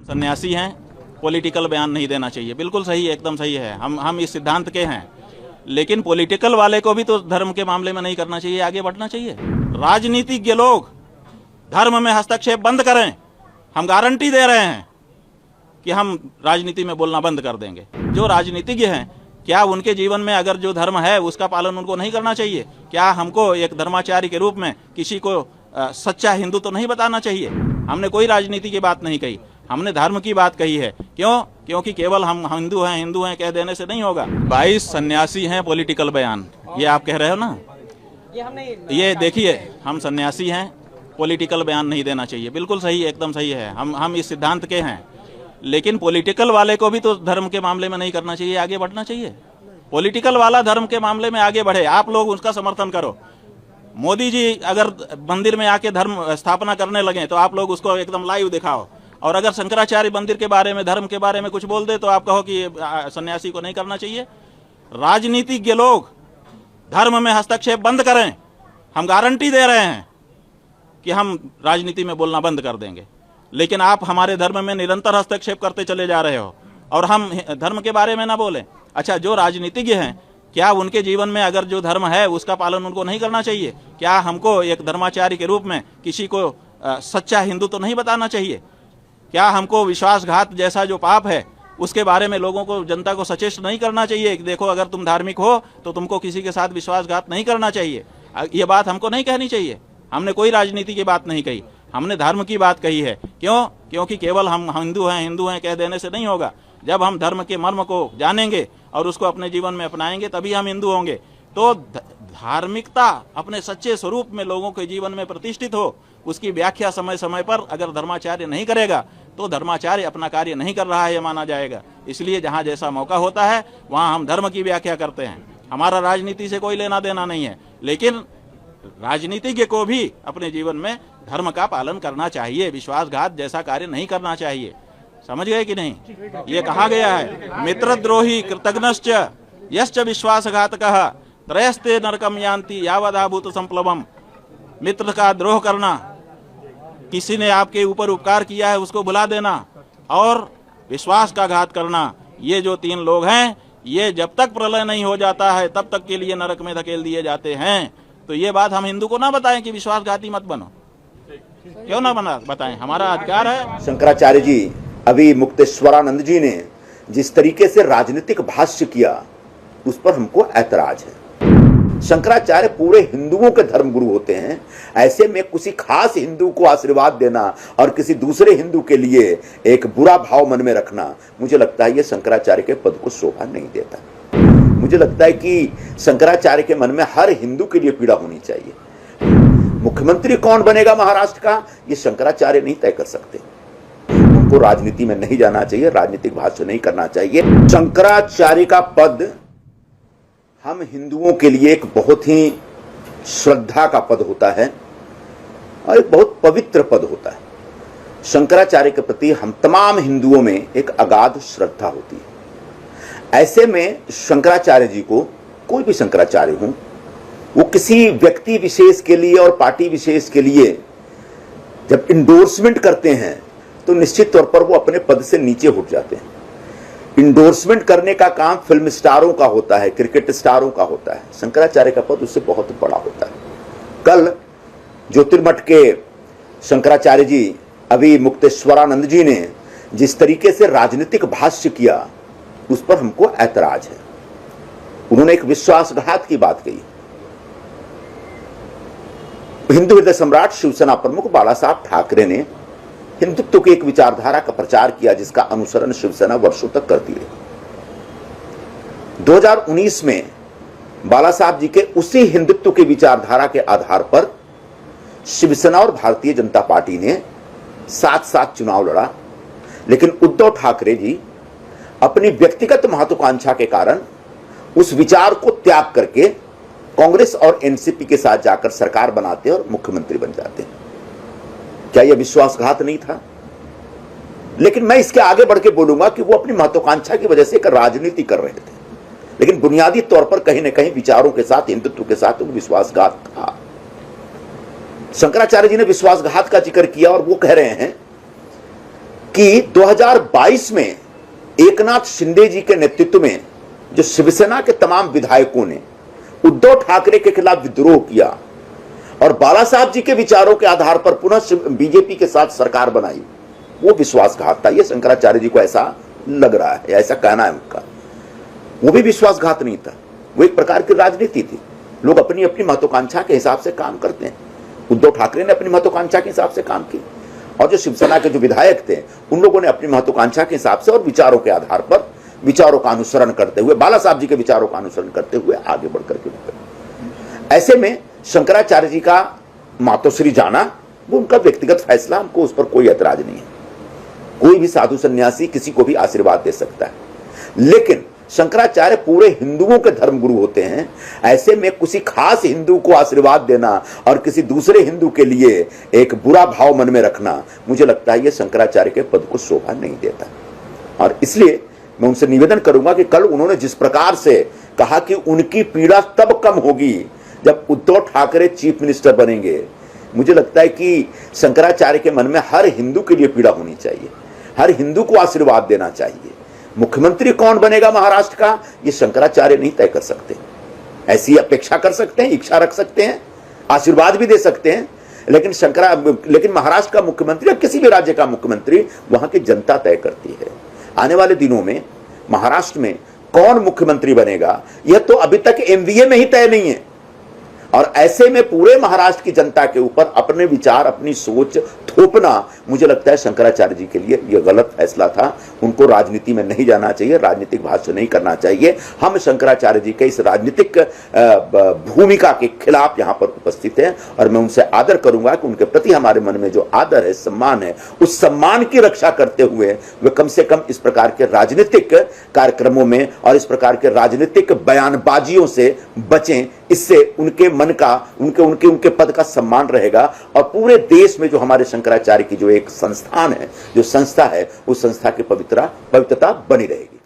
सन्यासी हैं, पॉलिटिकल बयान नहीं देना चाहिए। बिल्कुल सही है, एकदम सही है। हम इस सिद्धांत के हैं, लेकिन पॉलिटिकल वाले को भी तो धर्म के मामले में नहीं करना चाहिए, आगे बढ़ना चाहिए। राजनीतिज्ञ लोग धर्म में हस्तक्षेप बंद करें। हम गारंटी दे रहे हैं कि हम राजनीति में बोलना बंद कर देंगे। जो राजनीतिज्ञ हैं, क्या उनके जीवन में अगर जो धर्म है उसका पालन उनको नहीं करना चाहिए? क्या हमको एक धर्माचार्य के रूप में किसी को सच्चा हिंदू तो नहीं बताना चाहिए? हमने कोई राजनीति की बात नहीं कही, हमने धर्म की बात कही है। क्यों? क्योंकि केवल हम हिंदू हैं कह देने से नहीं होगा। 22 सन्यासी हैं, पॉलिटिकल बयान, ये आप कह रहे हो ना? ये देखिए, हम सन्यासी हैं, पॉलिटिकल बयान नहीं देना चाहिए। बिल्कुल सही है, एकदम सही है। हम इस सिद्धांत के हैं, लेकिन पॉलिटिकल वाले को भी तो धर्म के मामले में नहीं करना चाहिए, आगे बढ़ना चाहिए। पॉलिटिकल वाला धर्म के मामले में आगे बढ़े, आप लोग उसका समर्थन करो। मोदी जी अगर मंदिर में आके धर्म स्थापना करने लगे तो आप लोग उसको एकदम लाइव दिखाओ, और अगर शंकराचार्य मंदिर के बारे में, धर्म के बारे में कुछ बोल दे तो आप कहो कि सन्यासी को नहीं करना चाहिए। राजनीतिज्ञ लोग धर्म में हस्तक्षेप बंद करें। हम गारंटी दे रहे हैं कि हम राजनीति में बोलना बंद कर देंगे, लेकिन आप हमारे धर्म में निरंतर हस्तक्षेप करते चले जा रहे हो और हम धर्म के बारे में ना बोलें। अच्छा, जो राजनीतिज्ञ हैं, क्या उनके जीवन में अगर जो धर्म है उसका पालन उनको नहीं करना चाहिए? क्या हमको एक धर्माचार्य के रूप में किसी को सच्चा हिंदू तो नहीं बताना चाहिए? क्या हमको विश्वासघात जैसा जो पाप है उसके बारे में लोगों को, जनता को सचेत नहीं करना चाहिए कि देखो, अगर तुम धार्मिक हो तो तुमको किसी के साथ विश्वासघात नहीं करना चाहिए? ये बात हमको नहीं कहनी चाहिए। हमने कोई राजनीति की बात नहीं कही, हमने धर्म की बात कही है। क्यों? क्योंकि केवल हम हिंदू हैं कह देने से नहीं होगा। जब हम धर्म के मर्म को जानेंगे और उसको अपने जीवन में अपनाएंगे तभी हम हिंदू होंगे। तो धार्मिकता अपने सच्चे स्वरूप में लोगों के जीवन में प्रतिष्ठित हो, उसकी व्याख्या समय समय पर अगर धर्माचार्य नहीं करेगा तो धर्माचार्य अपना कार्य नहीं कर रहा है, ये माना जाएगा। इसलिए जहाँ जैसा मौका होता है वहाँ हम धर्म की व्याख्या करते हैं। हमारा राजनीति से कोई लेना देना नहीं है, लेकिन राजनीतिज्ञ को भी अपने जीवन में धर्म का पालन करना चाहिए, विश्वासघात जैसा कार्य नहीं करना चाहिए। समझ गए कि नहीं? ये कहा गया है, मित्रद्रोही कृतघ्नश्च यश्च विश्वासघातकः त्रयस्ते नरकम यान्ति यावदाभूत संप्लवम। मित्र का द्रोह करना, किसी ने आपके ऊपर उपकार किया है उसको भुला देना, और विश्वास का घात करना, ये जो 3 लोग हैं, ये जब तक प्रलय नहीं हो जाता है तब तक के लिए नरक में धकेल दिए जाते हैं। तो ये बात हम हिंदू को ना बताएं कि विश्वासघाती मत बनो। क्यों ना बताएं? हमारा अधिकार है। शंकराचार्य जी, अभी मुक्तेश्वरानंद जी ने जिस तरीके से राजनीतिक भाष्य किया उस पर हमको ऐतराज है। शंकराचार्य पूरे हिंदुओं के धर्मगुरु होते हैं, ऐसे में किसी खास हिंदू को आशीर्वाद देना और किसी दूसरे हिंदू के लिए एक बुरा भाव मन में रखना, मुझे लगता है ये शंकराचार्य के पद को शोभा नहीं देता। मुझे लगता है कि शंकराचार्य के मन में हर हिंदू के लिए पीड़ा होनी चाहिए। मुख्यमंत्री कौन बनेगा महाराष्ट्र का, ये शंकराचार्य नहीं तय कर सकते। उनको राजनीति में नहीं जाना चाहिए, राजनीतिक भाष्य नहीं करना चाहिए। शंकराचार्य का पद हम हिंदुओं के लिए एक बहुत ही श्रद्धा का पद होता है और एक बहुत पवित्र पद होता है। शंकराचार्य के प्रति हम तमाम हिंदुओं में एक अगाध श्रद्धा होती है। ऐसे में शंकराचार्य जी को, कोई भी शंकराचार्य हो, वो किसी व्यक्ति विशेष के लिए और पार्टी विशेष के लिए जब इंडोर्समेंट करते हैं तो निश्चित तौर पर वो अपने पद से नीचे उठ जाते हैं। इंडोर्समेंट करने का काम फिल्म स्टारों का होता है, क्रिकेट स्टारों का होता है। शंकराचार्य का पद उससे बहुत बड़ा होता है। कल ज्योतिर्मठ के शंकराचार्य जी, अभी मुक्तेश्वरानंद जी ने जिस तरीके से राजनीतिक भाष्य किया उस पर हमको ऐतराज है। उन्होंने एक विश्वासघात की बात कही। हिंदू हृदय सम्राट शिवसेना प्रमुख बाला साहब ठाकरे ने हिंदुत्व की एक विचारधारा का प्रचार किया जिसका अनुसरण शिवसेना वर्षों तक करती रही। 2019 में बाला साहब जी के उसी हिंदुत्व की विचारधारा के आधार पर शिवसेना और भारतीय जनता पार्टी ने साथ साथ चुनाव लड़ा, लेकिन उद्धव ठाकरे जी अपनी व्यक्तिगत महत्वाकांक्षा के कारण उस विचार को त्याग करके कांग्रेस और एनसीपी के साथ जाकर सरकार बनाते और मुख्यमंत्री बन जाते। क्या यह विश्वासघात नहीं था? लेकिन मैं इसके आगे बढ़ के बोलूंगा कि वो अपनी महत्वाकांक्षा की वजह से एक राजनीति कर रहे थे, लेकिन बुनियादी तौर पर कहीं ना कहीं विचारों के साथ, हिंदुत्व के साथ विश्वासघात था। शंकराचार्य जी ने विश्वासघात का जिक्र किया और वो कह रहे हैं कि 2022 में एकनाथ शिंदे जी के नेतृत्व में जो शिवसेना के तमाम विधायकों ने उद्धव ठाकरे के खिलाफ विद्रोह किया और बाला साहब जी के विचारों के आधार पर पुनः बीजेपी के साथ सरकार बनाई, वो विश्वासघात था। ये शंकराचार्य जी को ऐसा लग रहा है, ऐसा कहना है उनका। वो भी विश्वासघात नहीं था, वो एक प्रकार की राजनीति थी। लोग अपनी अपनी महत्वाकांक्षा के हिसाब से काम करते हैं। उद्धव ठाकरे ने अपनी महत्वाकांक्षा के हिसाब से काम की और जो शिवसेना के जो विधायक थे उन लोगों ने अपनी महत्वाकांक्षा के हिसाब से और विचारों के आधार पर विचारों का अनुसरण करते हुए, बाला साहब जी के विचारों का अनुसरण करते हुए आगे बढ़कर के। ऐसे में शंकराचार्य जी का मातोश्री जाना वो उनका व्यक्तिगत फैसला, हमको उस पर कोई ऐतराज नहीं है। कोई भी साधु सन्यासी किसी को भी आशीर्वाद दे सकता है, लेकिन शंकराचार्य पूरे हिंदुओं के धर्मगुरु होते हैं। ऐसे में किसी खास हिंदू को आशीर्वाद देना और किसी दूसरे हिंदू के लिए एक बुरा भाव मन में रखना, मुझे लगता है यह शंकराचार्य के पद को शोभा नहीं देता। और इसलिए मैं उनसे निवेदन करूंगा कि कल उन्होंने जिस प्रकार से कहा कि उनकी पीड़ा तब कम होगी जब उद्धव ठाकरे चीफ मिनिस्टर बनेंगे, मुझे लगता है कि शंकराचार्य के मन में हर हिंदू के लिए पीड़ा होनी चाहिए, हर हिंदू को आशीर्वाद देना चाहिए। मुख्यमंत्री कौन बनेगा महाराष्ट्र का, ये शंकराचार्य नहीं तय कर सकते। ऐसी अपेक्षा कर सकते हैं, इच्छा रख सकते हैं, आशीर्वाद भी दे सकते हैं, लेकिन महाराष्ट्र का मुख्यमंत्री या किसी भी राज्य का मुख्यमंत्री वहां की जनता तय करती है। आने वाले दिनों में महाराष्ट्र में कौन मुख्यमंत्री बनेगा यह तो अभी तक एमवीए में ही तय नहीं है। और ऐसे में पूरे महाराष्ट्र की जनता के ऊपर अपने विचार, अपनी सोच थोपना, मुझे लगता है शंकराचार्य जी के लिए यह गलत फैसला था। उनको राजनीति में नहीं जाना चाहिए, राजनीतिक भाष्य नहीं करना चाहिए। हम शंकराचार्य जी के इस राजनीतिक भूमिका के खिलाफ यहां पर उपस्थित हैं और मैं उनसे आदर करूंगा कि उनके प्रति हमारे मन में जो आदर है, सम्मान है, उस सम्मान की रक्षा करते हुए वे कम से कम इस प्रकार के राजनीतिक कार्यक्रमों में और इस प्रकार के राजनीतिक बयानबाजियों से बचें। इससे उनके मन का, उनके पद का सम्मान रहेगा और पूरे देश में जो हमारे शंकराचार्य की जो एक संस्थान है, जो संस्था है, उस संस्था की पवित्रता बनी रहेगी।